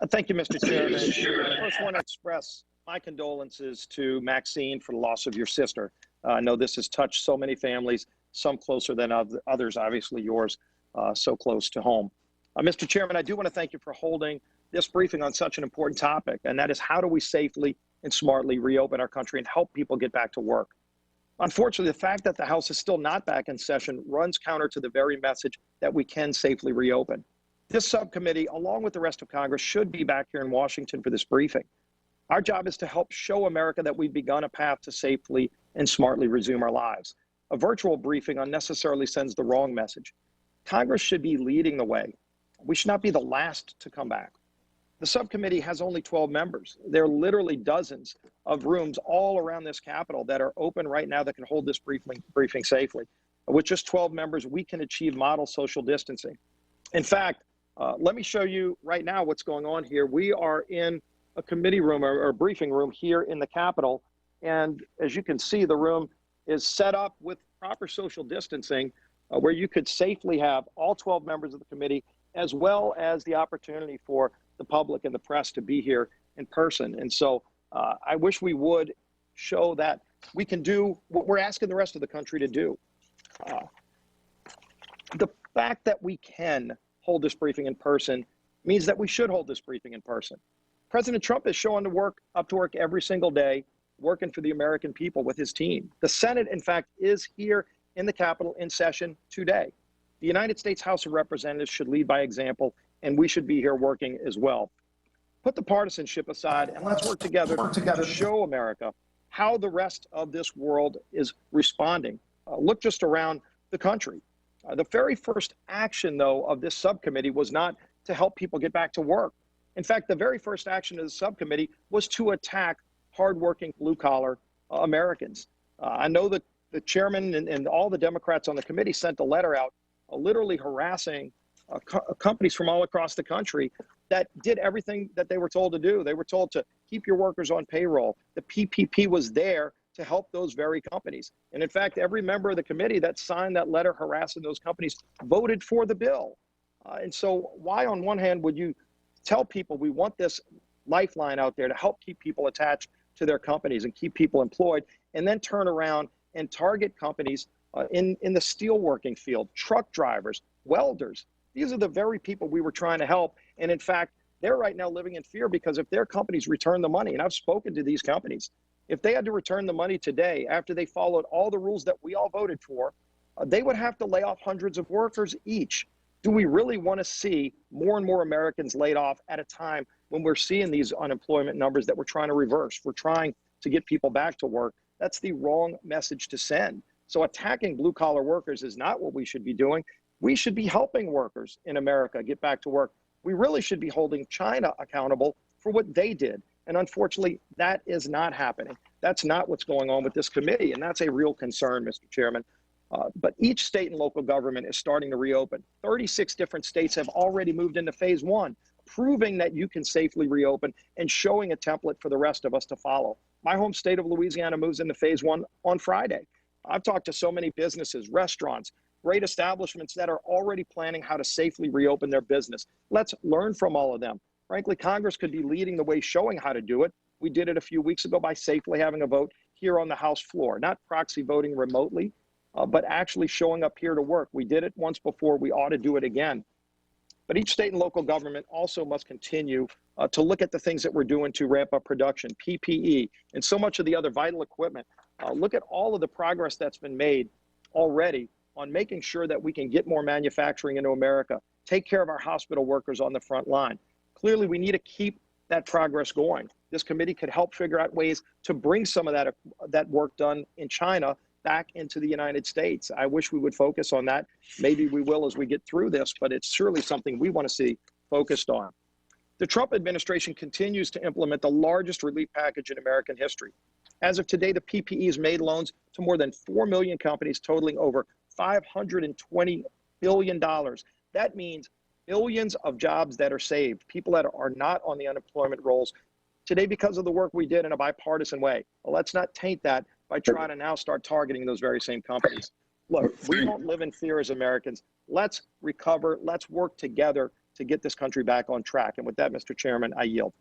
Thank you, Mr. Chairman. I first want to express my condolences to Maxine for the loss of your sister. I know this has touched so many families, some closer than others, obviously yours, so close to home. Mr. Chairman, I do want to thank you for holding this briefing on such an important topic, and that is how do we safely and smartly reopen our country and help people get back to work. Unfortunately, the fact that the House is still not back in session runs counter to the very message that we can safely reopen. This subcommittee, along with the rest of Congress, should be back here in Washington for this briefing. Our job is to help show America that we've begun a path to safely and smartly resume our lives. A virtual briefing unnecessarily sends the wrong message. Congress should be leading the way. We should not be the last to come back. The subcommittee has only 12 members. There are literally dozens of rooms all around this Capitol that are open right now that can hold this briefing safely. With just 12 members, we can achieve model social distancing. In fact, let me show you right now what's going on here. We are in a committee room or a briefing room here in the Capitol. And as you can see, the room is set up with proper social distancing where you could safely have all 12 members of the committee, as well as the opportunity for the public and the press to be here in person. And so I wish we would show that we can do what we're asking the rest of the country to do. The fact that we can hold this briefing in person means that we should hold this briefing in person. President Trump is showing up to work every single day, working for the American people with his team. The Senate, in fact, is here in the Capitol in session today. The United States House of Representatives should lead by example, and we should be here working as well. Put the partisanship aside and let's work together to show America how the rest of this world is responding. Look just around the country. The very first action, though, of this subcommittee was not to help people get back to work. In fact, the very first action of the subcommittee was to attack hardworking blue-collar Americans. I know that the chairman and all the Democrats on the committee sent a letter out literally harassing companies from all across the country that did everything that they were told to do. They were told to keep your workers on payroll. The PPP was there to help those very companies. And in fact, every member of the committee that signed that letter harassing those companies voted for the bill. And so why on one hand would you tell people we want this lifeline out there to help keep people attached to their companies and keep people employed, and then turn around and target companies in the steelworking field, truck drivers, welders? These are the very people we were trying to help. And in fact, they're right now living in fear because if their companies return the money, and I've spoken to these companies, if they had to return the money today after they followed all the rules that we all voted for, they would have to lay off hundreds of workers each. Do we really want to see more and more Americans laid off at a time when we're seeing these unemployment numbers that we're trying to reverse? We're trying to get people back to work. That's the wrong message to send. So attacking blue-collar workers is not what we should be doing. We should be helping workers in America get back to work. We really should be holding China accountable for what they did. And unfortunately, that is not happening. That's not what's going on with this committee. And that's a real concern, Mr. Chairman. But each state and local government is starting to reopen. 36 different states have already moved into phase one, proving that you can safely reopen and showing a template for the rest of us to follow. My home state of Louisiana moves into phase one on Friday. I've talked to so many businesses, restaurants, great establishments that are already planning how to safely reopen their business. Let's learn from all of them. Frankly, Congress could be leading the way, showing how to do it. We did it a few weeks ago by safely having a vote here on the House floor, not proxy voting remotely, but actually showing up here to work. We did it once before. We ought to do it again. But each state and local government also must continue to look at the things that we're doing to ramp up production, PPE, and so much of the other vital equipment. Look at all of the progress that's been made already on making sure that we can get more manufacturing into America, take care of our hospital workers on the front line. Clearly, we need to keep that progress going. This committee could help figure out ways to bring some of that work done in China back into the United States. I wish we would focus on that. Maybe we will as we get through this, but it's surely something we want to see focused on. The Trump administration continues to implement the largest relief package in American history. As of today, the PPE's made loans to more than 4 million companies totaling over $520 billion. That means billions of jobs that are saved, people that are not on the unemployment rolls today because of the work we did in a bipartisan way. Well, let's not taint that by trying to now start targeting those very same companies. Look, we don't live in fear as Americans. Let's recover. Let's work together to get this country back on track. And with that, Mr. Chairman, I yield.